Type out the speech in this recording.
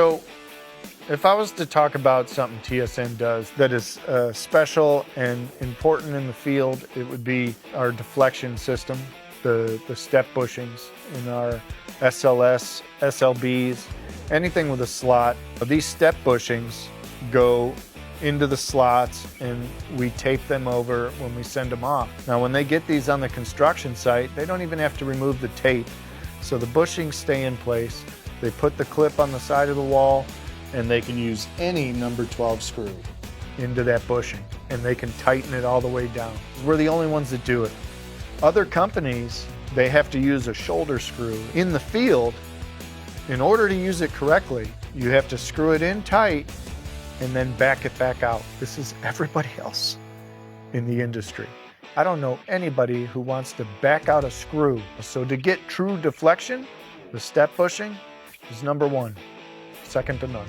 So if I was to talk about something TSN does that is special and important in the field, it would be our deflection system, the step bushings in our SLS, SLBs, anything with a slot. These step bushings go into the slots and we tape them over when we send them off. Now when they get these on the construction site, they don't even have to remove the tape. So the bushings stay in place. They put the clip on the side of the wall and they can use any number 12 screw into that bushing and they can tighten it all the way down. We're the only ones that do it. Other companies, they have to use a shoulder screw. In the field, in order to use it correctly, you have to screw it in tight and then back it back out. This is everybody else in the industry. I don't know anybody who wants to back out a screw. So to get true deflection, the step bushing is number one, second to none.